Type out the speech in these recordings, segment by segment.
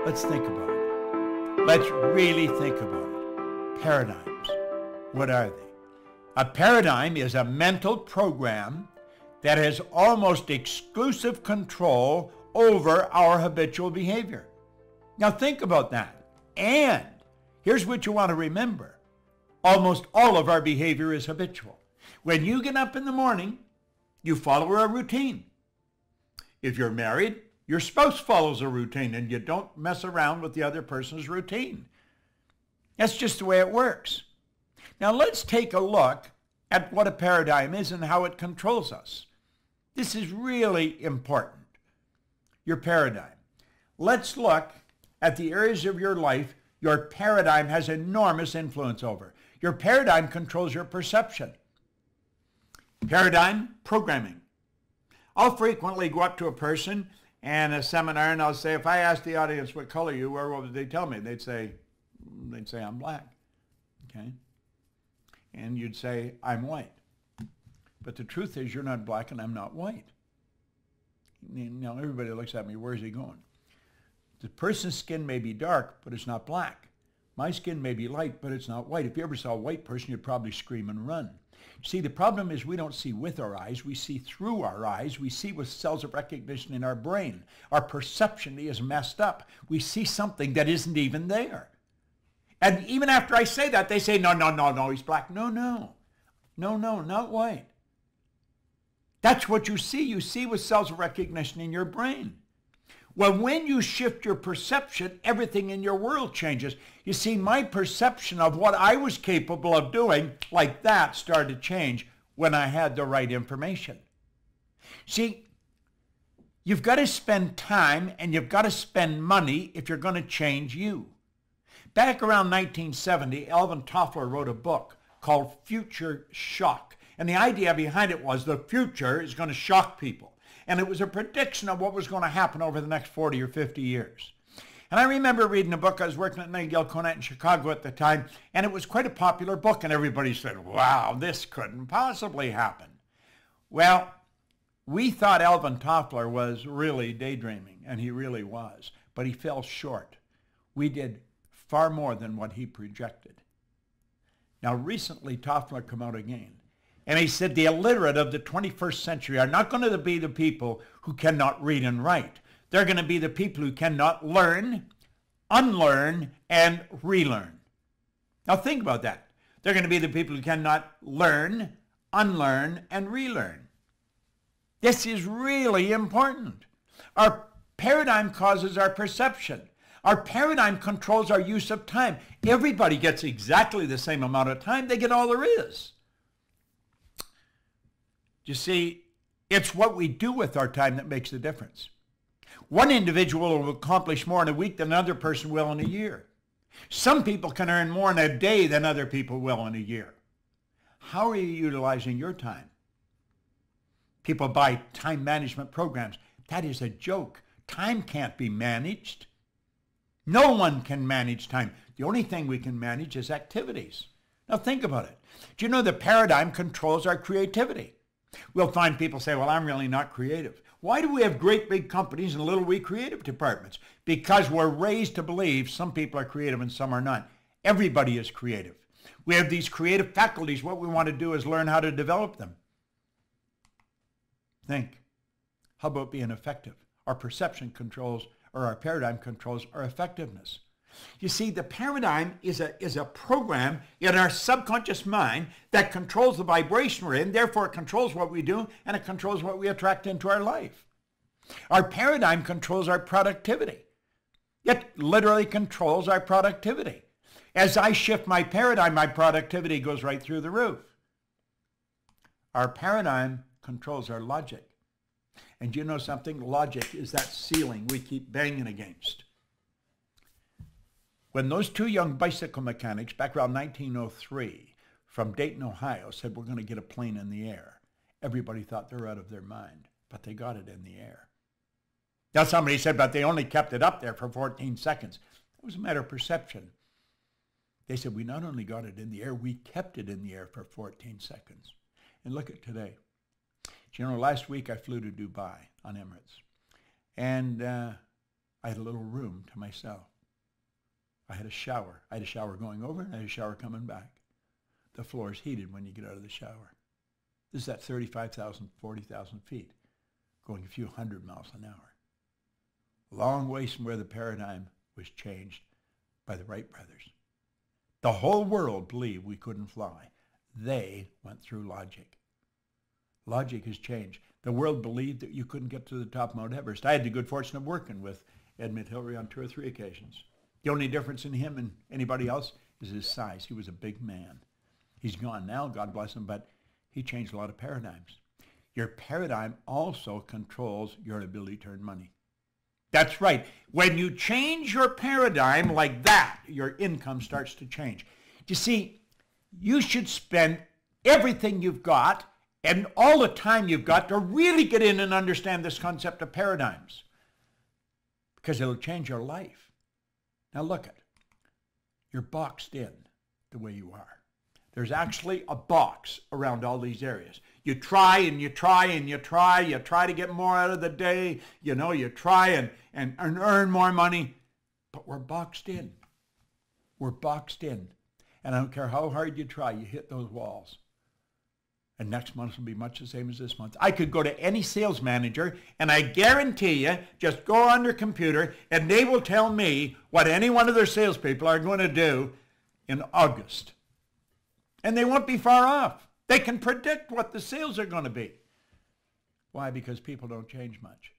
Let's think about it. Let's really think about it. Paradigms. What are they? A paradigm is a mental program that has almost exclusive control over our habitual behavior. Now think about that. And here's what you want to remember. Almost all of our behavior is habitual. When you get up in the morning, you follow a routine. If you're married, your spouse follows a routine and you don't mess around with the other person's routine. That's just the way it works. Now let's take a look at what a paradigm is and how it controls us. This is really important. Your paradigm. Let's look at the areas of your life your paradigm has enormous influence over. Your paradigm controls your perception. Paradigm programming. I'll frequently go up to a person in a seminar and I'll say, if I ask the audience what color you were, what would they tell me? They'd say I'm black. Okay? And you'd say, I'm white. But the truth is you're not black and I'm not white. Now everybody looks at me, where's he going? The person's skin may be dark, but it's not black. My skin may be light, but it's not white. If you ever saw a white person, you'd probably scream and run. See, the problem is we don't see with our eyes, we see through our eyes, we see with cells of recognition in our brain. Our perception is messed up. We see something that isn't even there. And even after I say that, they say, no, he's black. No, not white. That's what you see. You see with cells of recognition in your brain. Well, when you shift your perception, everything in your world changes. You see, my perception of what I was capable of doing like that started to change when I had the right information. See, you've got to spend time and you've got to spend money if you're going to change you. Back around 1970, Alvin Toffler wrote a book called Future Shock. And the idea behind it was the future is going to shock people. And it was a prediction of what was going to happen over the next 40 or 50 years. And I remember reading a book. I was working at Nightingale Conant in Chicago at the time, and it was quite a popular book, and everybody said, wow, this couldn't possibly happen. Well, we thought Alvin Toffler was really daydreaming, and he really was, but he fell short. We did far more than what he projected. Now, recently, Toffler came out again. And he said the illiterate of the 21st century are not going to be the people who cannot read and write. They're going to be the people who cannot learn, unlearn, and relearn. Now think about that. They're going to be the people who cannot learn, unlearn, and relearn. This is really important. Our paradigm causes our perception. Our paradigm controls our use of time. Everybody gets exactly the same amount of time. They get all there is. You see, it's what we do with our time that makes the difference. One individual will accomplish more in a week than another person will in a year. Some people can earn more in a day than other people will in a year. How are you utilizing your time? People buy time management programs. That is a joke. Time can't be managed. No one can manage time. The only thing we can manage is activities. Now think about it. Do you know the paradigm controls our creativity? We'll find people say, well, I'm really not creative. Why do we have great big companies and little wee creative departments? Because we're raised to believe some people are creative and some are not. Everybody is creative. We have these creative faculties. What we want to do is learn how to develop them. Think. How about being effective? Our perception controls, or our paradigm controls our effectiveness. You see, the paradigm is a program in our subconscious mind that controls the vibration we're in, therefore it controls what we do, and it controls what we attract into our life. Our paradigm controls our productivity. It literally controls our productivity. As I shift my paradigm, my productivity goes right through the roof. Our paradigm controls our logic. And you know something? Logic is that ceiling we keep banging against. When those two young bicycle mechanics back around 1903 from Dayton, Ohio said, we're going to get a plane in the air, everybody thought they were out of their mind, but they got it in the air. Now somebody said, but they only kept it up there for 14 seconds. It was a matter of perception. They said, we not only got it in the air, we kept it in the air for 14 seconds. And look at today. You know, last week I flew to Dubai on Emirates. And I had a little room to myself. I had a shower. I had a shower going over and I had a shower coming back. The floor is heated when you get out of the shower. This is at 35,000, 40,000 feet, going a few hundred miles an hour. Long ways from where the paradigm was changed by the Wright brothers. The whole world believed we couldn't fly. They went through logic. Logic has changed. The world believed that you couldn't get to the top of Mount Everest. I had the good fortune of working with Edmund Hillary on 2 or 3 occasions. The only difference in him and anybody else is his size. He was a big man. He's gone now, God bless him, but he changed a lot of paradigms. Your paradigm also controls your ability to earn money. That's right. When you change your paradigm like that, your income starts to change. You see, you should spend everything you've got and all the time you've got to really get in and understand this concept of paradigms, because it'll change your life. Now look at, you're boxed in the way you are. There's actually a box around all these areas. You try and you try and you try to get more out of the day, you try and earn more money, but we're boxed in. We're boxed in. And I don't care how hard you try, you hit those walls. And next month will be much the same as this month. I could go to any sales manager, and I guarantee you, just go on their computer, and they will tell me what any one of their salespeople are going to do in August. And they won't be far off. They can predict what the sales are going to be. Why? Because people don't change much.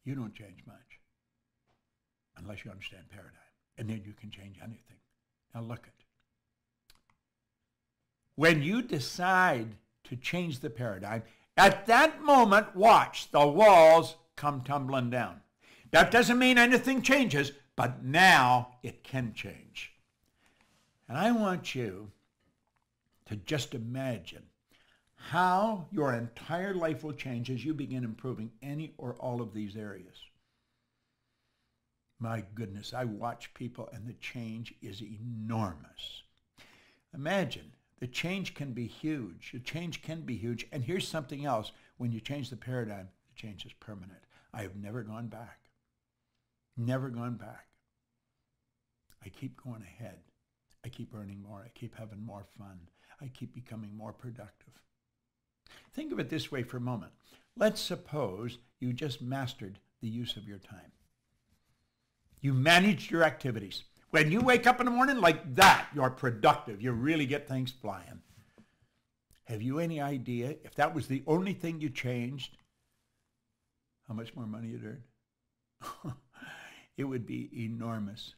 You don't change much unless you understand paradigm. And then you can change anything. Now look at. When you decide to change the paradigm, at that moment, watch, the walls come tumbling down. That doesn't mean anything changes, but now it can change. And I want you to just imagine how your entire life will change as you begin improving any or all of these areas. My goodness, I watch people and the change is enormous. Imagine, the change can be huge. The change can be huge. And here's something else. When you change the paradigm, the change is permanent. I have never gone back. Never gone back. I keep going ahead. I keep earning more. I keep having more fun. I keep becoming more productive. Think of it this way for a moment. Let's suppose you just mastered the use of your time. You managed your activities. When you wake up in the morning like that, you're productive. You really get things flying. Have you any idea if that was the only thing you changed, how much more money you'd earn? It would be enormous.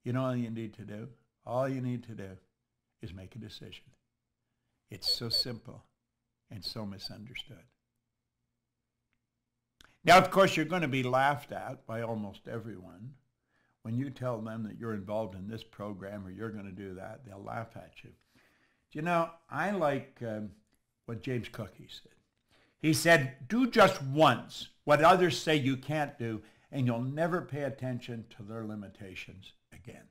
You know all you need to do? All you need to do is make a decision. It's so simple and so misunderstood. Now, of course, you're going to be laughed at by almost everyone. When you tell them that you're involved in this program or you're going to do that, they'll laugh at you. You know, I like what James Cook said. He said, do just once what others say you can't do, and you'll never pay attention to their limitations again.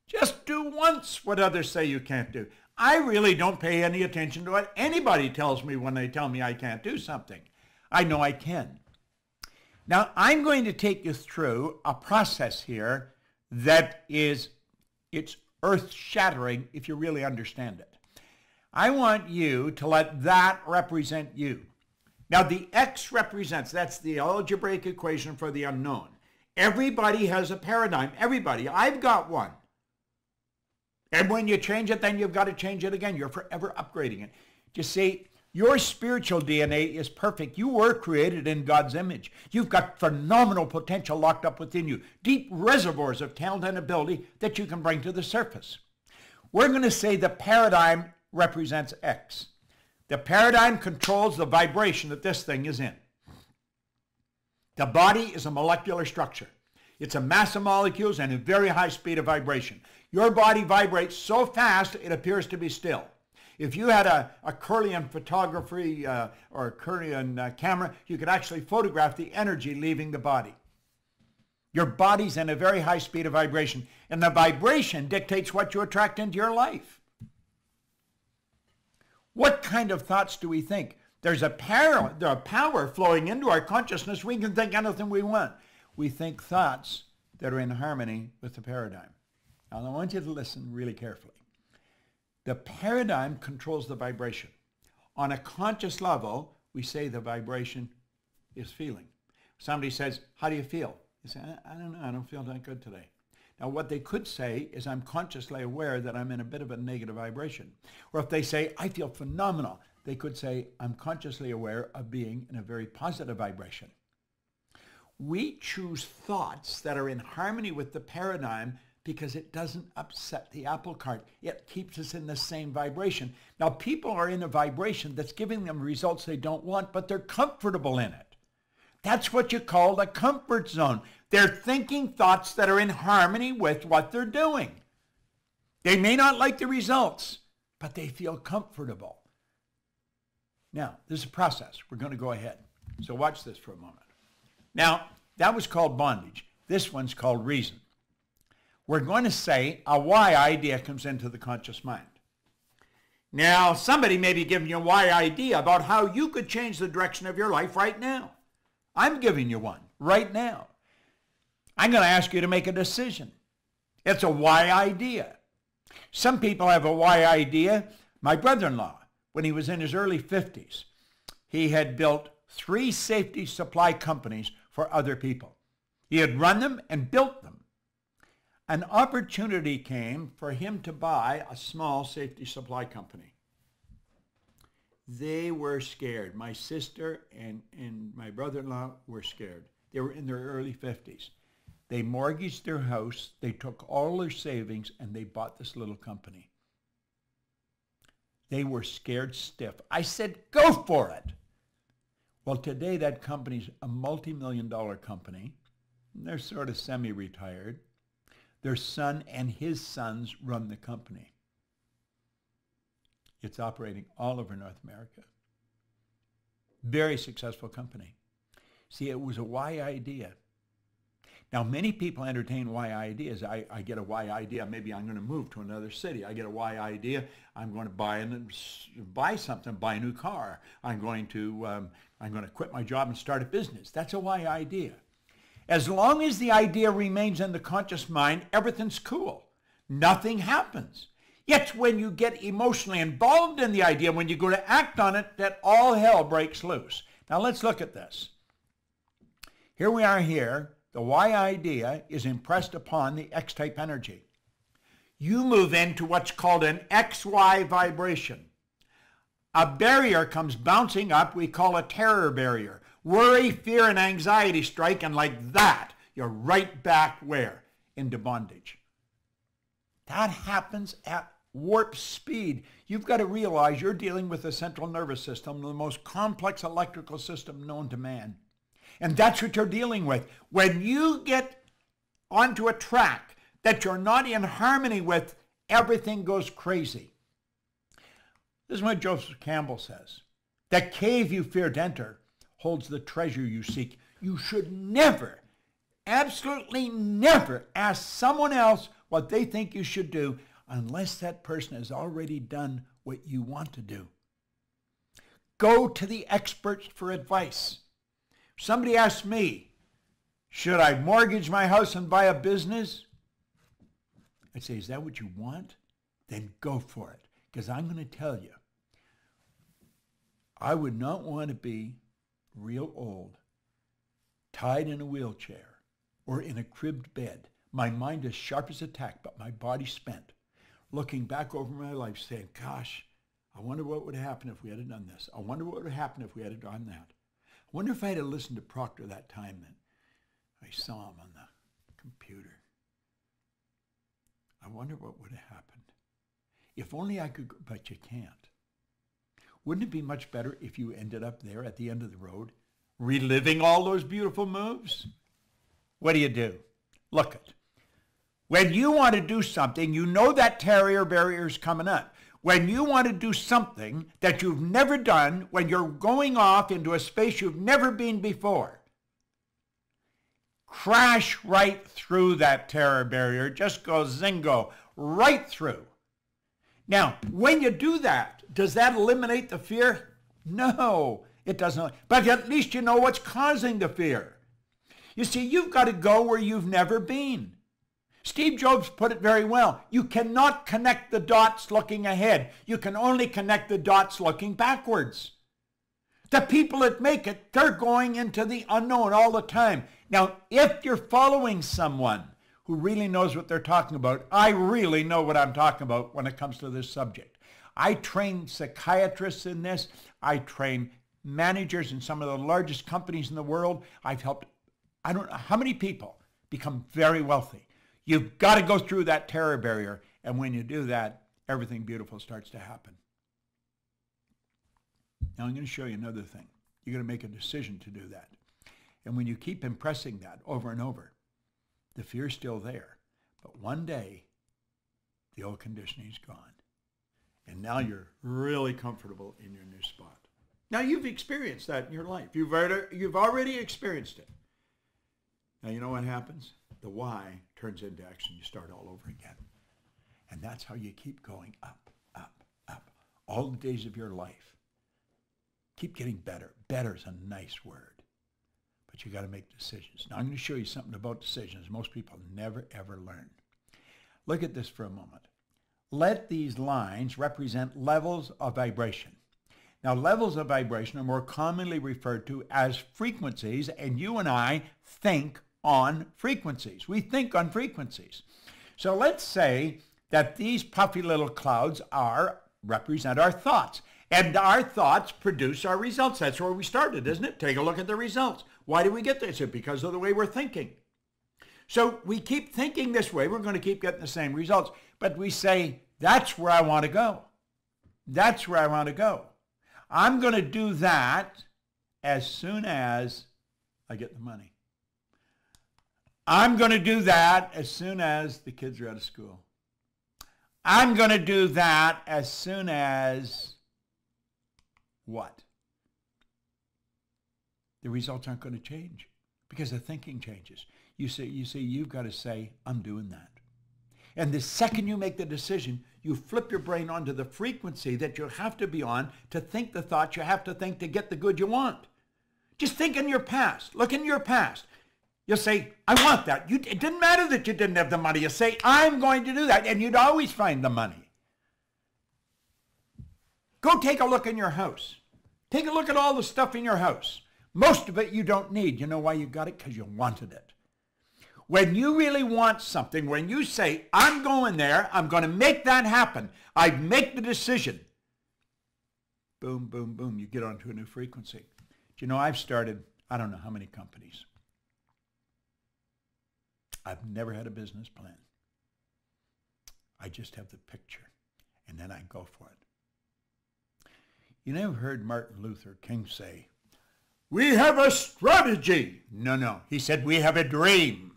Just do once what others say you can't do. I really don't pay any attention to what anybody tells me when they tell me I can't do something. I know I can. Now, I'm going to take you through a process here that it's earth-shattering if you really understand it. I want you to let that represent you. Now, the X represents, that's the algebraic equation for the unknown. Everybody has a paradigm. Everybody. I've got one. And when you change it, then you've got to change it again. You're forever upgrading it. You see, your spiritual DNA is perfect. You were created in God's image. You've got phenomenal potential locked up within you, deep reservoirs of talent and ability that you can bring to the surface. We're going to say the paradigm represents X. The paradigm controls the vibration that this thing is in. The body is a molecular structure. It's a mass of molecules and a very high speed of vibration. Your body vibrates so fast it appears to be still. If you had a Curlian photography or a Curlian camera, you could actually photograph the energy leaving the body. Your body's in a very high speed of vibration, and the vibration dictates what you attract into your life. What kind of thoughts do we think? There's a power flowing into our consciousness. We can think anything we want. We think thoughts that are in harmony with the paradigm. Now, I want you to listen really carefully. The paradigm controls the vibration. On a conscious level, we say the vibration is feeling. Somebody says, how do you feel? You say, I don't know, I don't feel that good today. Now, what they could say is, I'm consciously aware that I'm in a bit of a negative vibration. Or if they say, I feel phenomenal, they could say, I'm consciously aware of being in a very positive vibration. We choose thoughts that are in harmony with the paradigm because it doesn't upset the apple cart. It keeps us in the same vibration. Now, people are in a vibration that's giving them results they don't want, but they're comfortable in it. That's what you call the comfort zone. They're thinking thoughts that are in harmony with what they're doing. They may not like the results, but they feel comfortable. Now, this is a process. We're going to go ahead. So watch this for a moment. Now, that was called bondage. This one's called reason. We're going to say a why idea comes into the conscious mind. Now, somebody may be giving you a why idea about how you could change the direction of your life right now. I'm giving you one right now. I'm going to ask you to make a decision. It's a why idea. Some people have a why idea. My brother-in-law, when he was in his early 50s, he had built 3 safety supply companies for other people. He had run them and built them. An opportunity came for him to buy a small safety supply company. They were scared. My sister and my brother-in-law were scared. They were in their early 50s. They mortgaged their house, they took all their savings, and they bought this little company. They were scared stiff. I said, go for it. Well, today that company's a multi-million-dollar company. They're sort of semi-retired. Their son and his sons run the company. It's operating all over North America. Very successful company. See, it was a why idea. Now, many people entertain why ideas. I get a why idea. Maybe I'm going to move to another city. I get a why idea. I'm going to buy something, buy a new car. I'm going to quit my job and start a business. That's a why idea. As long as the idea remains in the conscious mind, everything's cool. Nothing happens. It's when you get emotionally involved in the idea, when you go to act on it, that all hell breaks loose. Now let's look at this. Here we are here. The why idea is impressed upon the X-type energy. You move into what's called an XY vibration. A barrier comes bouncing up, we call a terror barrier. Worry, fear, and anxiety strike, and like that, you're right back where? Into bondage. That happens at warp speed. You've got to realize you're dealing with the central nervous system, the most complex electrical system known to man. And that's what you're dealing with. When you get onto a track that you're not in harmony with, everything goes crazy. This is what Joseph Campbell says. The cave you fear to enter holds the treasure you seek. You should never, absolutely never ask someone else what they think you should do unless that person has already done what you want to do. Go to the experts for advice. Somebody asked me, should I mortgage my house and buy a business? I'd say, is that what you want? Then go for it. Because I'm going to tell you, I would not want to be real old, tied in a wheelchair, or in a cribbed bed. My mind is sharp as a tack, but my body spent, looking back over my life saying, gosh, I wonder what would happen if we had done this. I wonder what would happen if we had done that. I wonder if I had listened to Proctor that time that I saw him on the computer. I wonder what would have happened. If only I could, but you can't. Wouldn't it be much better if you ended up there at the end of the road, reliving all those beautiful moves? What do? Look it. When you want to do something, you know that terror barrier is coming up. When you want to do something that you've never done, when you're going off into a space you've never been before, crash right through that terror barrier. Just go zingo, right through. Now, when you do that, does that eliminate the fear? No, it doesn't. But at least you know what's causing the fear. You see, you've got to go where you've never been. Steve Jobs put it very well. You cannot connect the dots looking ahead. You can only connect the dots looking backwards. The people that make it, they're going into the unknown all the time. Now, if you're following someone who really knows what they're talking about, I really know what I'm talking about when it comes to this subject. I train psychiatrists in this. I train managers in some of the largest companies in the world. I've helped, I don't know how many people become very wealthy. You've got to go through that terror barrier. And when you do that, everything beautiful starts to happen. Now I'm going to show you another thing. You're going to make a decision to do that. And when you keep impressing that over and over, the fear's still there. But one day, the old conditioning's gone. And now you're really comfortable in your new spot. Now you've experienced that in your life. You've already experienced it. Now you know what happens? The why turns into action. You start all over again. And that's how you keep going up, up, up. All the days of your life. Keep getting better. Better is a nice word. But you got to make decisions. Now I'm going to show you something about decisions most people never ever learn. Look at this for a moment. Let these lines represent levels of vibration. Now levels of vibration are more commonly referred to as frequencies, and you and I think on frequencies. We think on frequencies. So let's say that these puffy little clouds represent our thoughts. And our thoughts produce our results. That's where we started, isn't it? Take a look at the results. Why do we get this? It's because of the way we're thinking. So we keep thinking this way. We're going to keep getting the same results. But we say, that's where I want to go. That's where I want to go. I'm going to do that as soon as I get the money. I'm going to do that as soon as the kids are out of school. I'm going to do that as soon as what? The results aren't going to change because the thinking changes. You see, you've got to say, I'm doing that. And the second you make the decision, you flip your brain onto the frequency that you have to be on to think the thoughts you have to think to get the good you want. Just think in your past. Look in your past. You'll say, I want that. It didn't matter that you didn't have the money. You say, I'm going to do that. And you'd always find the money. Go take a look in your house. Take a look at all the stuff in your house. Most of it you don't need. You know why you got it? Because you wanted it. When you really want something, when you say, I'm going there, I'm going to make that happen, I make the decision, boom, boom, boom, you get onto a new frequency. Do you know, I've started, I don't know how many companies. I've never had a business plan. I just have the picture, and then I go for it. You never heard Martin Luther King say, we have a strategy. No. He said, we have a dream.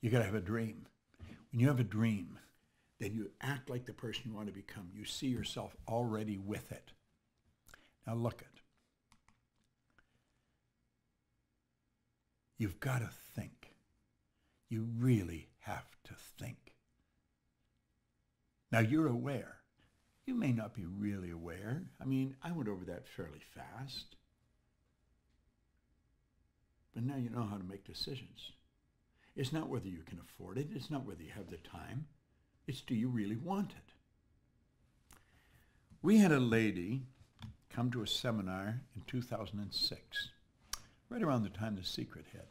You got to have a dream. When you have a dream, then you act like the person you want to become. You see yourself already with it. Now look at. You've got to think. You really have to think. Now you're aware. You may not be really aware. I mean, I went over that fairly fast. But now you know how to make decisions. It's not whether you can afford it. It's not whether you have the time. It's do you really want it? We had a lady come to a seminar in 2006, right around the time The Secret hit.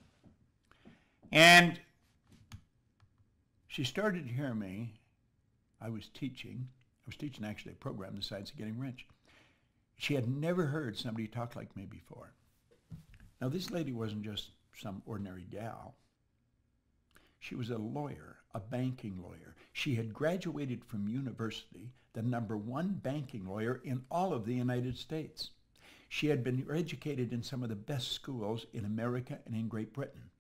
And she started to hear me. I was teaching actually a program, The Science of Getting Rich. She had never heard somebody talk like me before. Now, this lady wasn't just some ordinary gal. She was a lawyer, a banking lawyer. She had graduated from university, the #1 banking lawyer in all of the United States. She had been educated in some of the best schools in America and in Great Britain.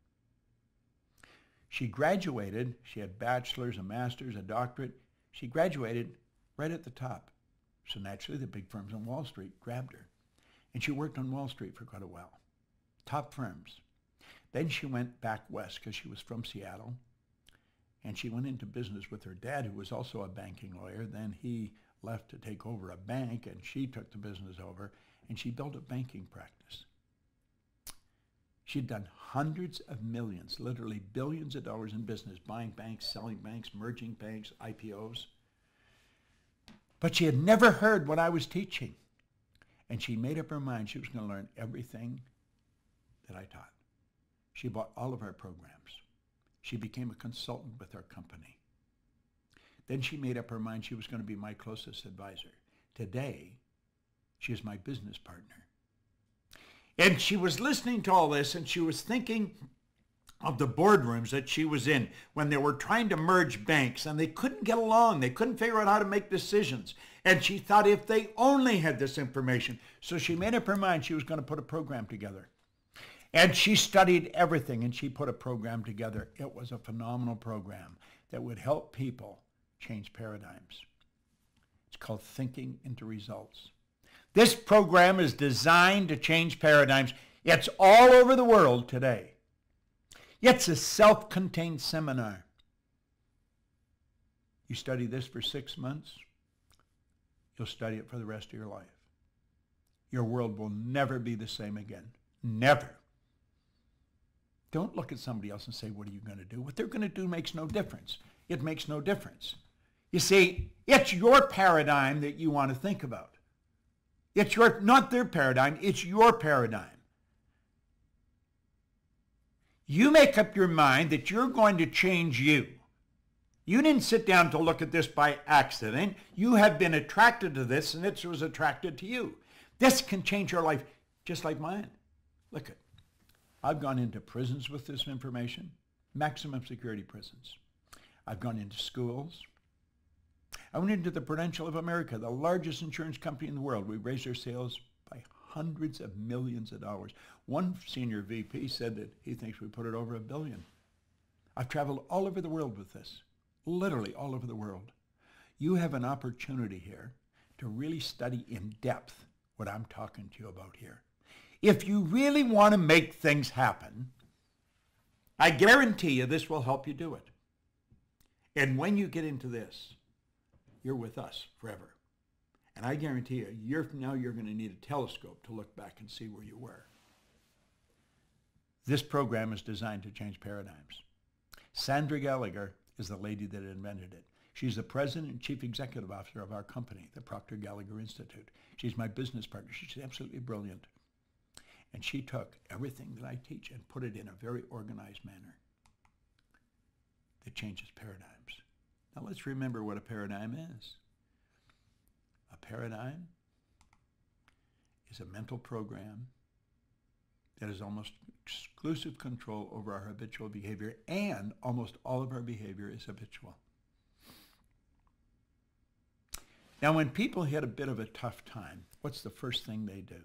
She graduated, she had bachelor's, a master's, a doctorate. She graduated right at the top. So naturally, the big firms on Wall Street grabbed her. And she worked on Wall Street for quite a while. Top firms. Then she went back west because she was from Seattle. And she went into business with her dad, who was also a banking lawyer. Then he left to take over a bank, and she took the business over. and she built a banking practice. She'd done hundreds of millions, literally billions of dollars in business, buying banks, selling banks, merging banks, IPOs. But she had never heard what I was teaching. And she made up her mind she was going to learn everything that I taught. She bought all of our programs. She became a consultant with our company. Then she made up her mind she was going to be my closest advisor. Today, she is my business partner. And she was listening to all this, and she was thinking of the boardrooms that she was in when they were trying to merge banks, and they couldn't get along. They couldn't figure out how to make decisions. And she thought if they only had this information. So she made up her mind she was going to put a program together. And she studied everything, and she put a program together. It was a phenomenal program that would help people change paradigms. It's called Thinking into Results. This program is designed to change paradigms. It's all over the world today. It's a self-contained seminar. You study this for 6 months, you'll study it for the rest of your life. Your world will never be the same again. Never. Don't look at somebody else and say, what are you going to do? What they're going to do makes no difference. It makes no difference. You see, it's your paradigm that you want to think about. It's not their paradigm, it's your paradigm. You make up your mind that you're going to change you. You didn't sit down to look at this by accident. You have been attracted to this, and it was attracted to you. This can change your life just like mine. Look at, I've gone into prisons with this information, maximum security prisons. I've gone into schools. I went into the Prudential of America, the largest insurance company in the world. We raised our sales by hundreds of millions of dollars. One senior VP said that he thinks we put it over $1 billion. I've traveled all over the world with this, literally all over the world. You have an opportunity here to really study in depth what I'm talking to you about here. If you really want to make things happen, I guarantee you this will help you do it. And when you get into this, you're with us forever. And I guarantee you, a year from now, you're going to need a telescope to look back and see where you were. This program is designed to change paradigms. Sandra Gallagher is the lady that invented it. She's the president and chief executive officer of our company, the Proctor Gallagher Institute. She's my business partner. She's absolutely brilliant. And she took everything that I teach and put it in a very organized manner that changes paradigms. Now let's remember what a paradigm is. A paradigm is a mental program that has almost exclusive control over our habitual behavior, and almost all of our behavior is habitual. Now when people hit a bit of a tough time, what's the first thing they do?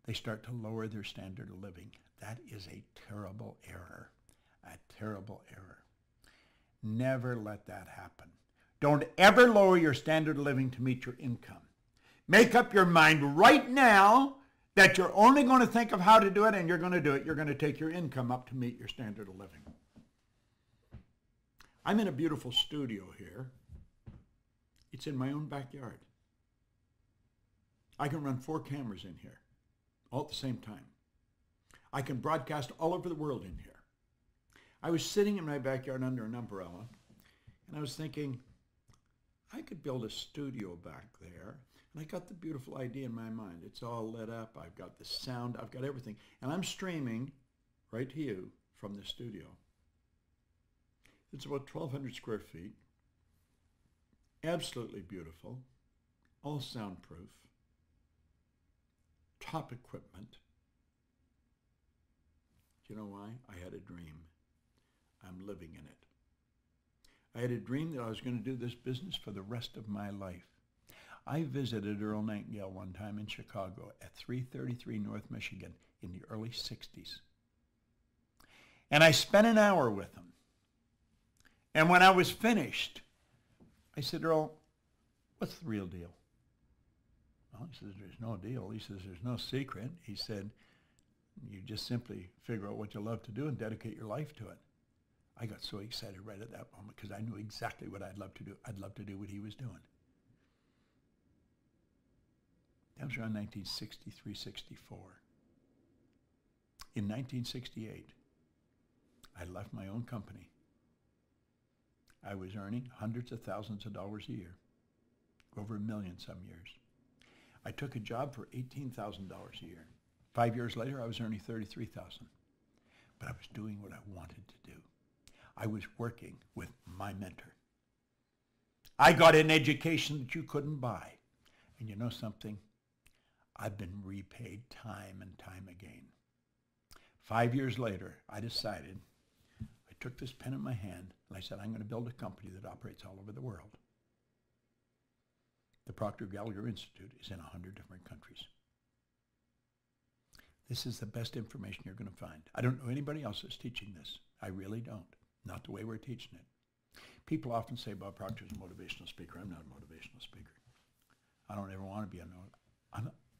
They start to lower their standard of living. That is a terrible error, a terrible error. Never let that happen. Don't ever lower your standard of living to meet your income. Make up your mind right now that you're only going to think of how to do it, and you're going to do it. You're going to take your income up to meet your standard of living. I'm in a beautiful studio here. It's in my own backyard. I can run 4 cameras in here all at the same time. I can broadcast all over the world in here. I was sitting in my backyard under an umbrella, and I was thinking, I could build a studio back there. And I got the beautiful idea in my mind. It's all lit up. I've got the sound. I've got everything. And I'm streaming right to you from the studio. It's about 1,200 square feet. Absolutely beautiful. All soundproof. Top equipment. Do you know why? I had a dream. I'm living in it. I had a dream that I was going to do this business for the rest of my life. I visited Earl Nightingale one time in Chicago at 333 North Michigan in the early 60s. And I spent an hour with him. And when I was finished, I said, Earl, what's the real deal? Well, he says, there's no deal. He says, there's no secret. He said, you just simply figure out what you love to do and dedicate your life to it. I got so excited right at that moment because I knew exactly what I'd love to do. I'd love to do what he was doing. That was around 1963, 64. In 1968, I left my own company. I was earning hundreds of thousands of dollars a year, over $1 million some years. I took a job for $18,000 a year. 5 years later, I was earning $33,000. But I was doing what I wanted to do. I was working with my mentor. I got an education that you couldn't buy. And you know something? I've been repaid time and time again. 5 years later, I decided, I took this pen in my hand, and I said, I'm going to build a company that operates all over the world. The Proctor Institute is in 100 different countries. This is the best information you're going to find. I don't know anybody else that's teaching this. I really don't. Not the way we're teaching it. People often say, Bob Proctor's a motivational speaker. I'm not a motivational speaker. I don't ever want to be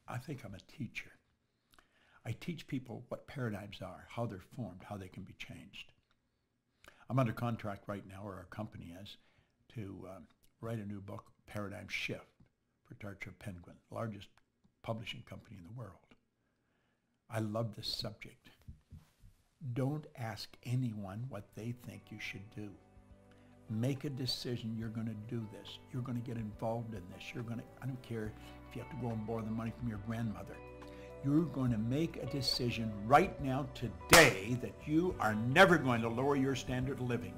I think I'm a teacher. I teach people what paradigms are, how they're formed, how they can be changed. I'm under contract right now, or our company is, to write a new book, Paradigm Shift, for Tarcher Penguin, the largest publishing company in the world. I love this subject. Don't ask anyone what they think you should do. Make a decision. You're going to do this. You're going to get involved in this. I don't care if you have to go and borrow the money from your grandmother. You're going to make a decision right now, today, that you are never going to lower your standard of living.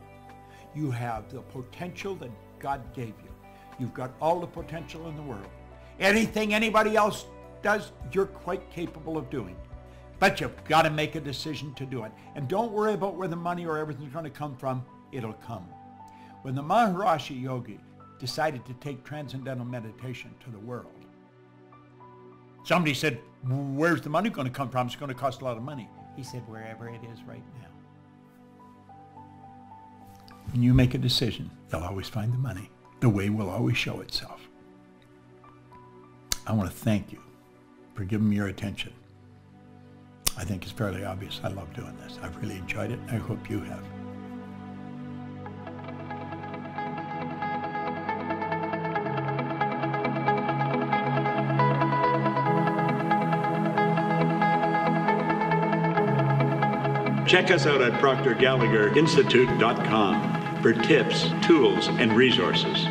You have the potential that God gave you. You've got all the potential in the world. Anything anybody else does, you're quite capable of doing. But you've got to make a decision to do it. And don't worry about where the money or everything's going to come from. It'll come. When the Maharishi Yogi decided to take transcendental meditation to the world, somebody said, where's the money going to come from? It's going to cost a lot of money. He said, wherever it is right now. When you make a decision, you'll always find the money. The way will always show itself. I want to thank you for giving me your attention. I think it's fairly obvious I love doing this. I've really enjoyed it. I hope you have. Check us out at ProctorGallagherInstitute.com for tips, tools, and resources.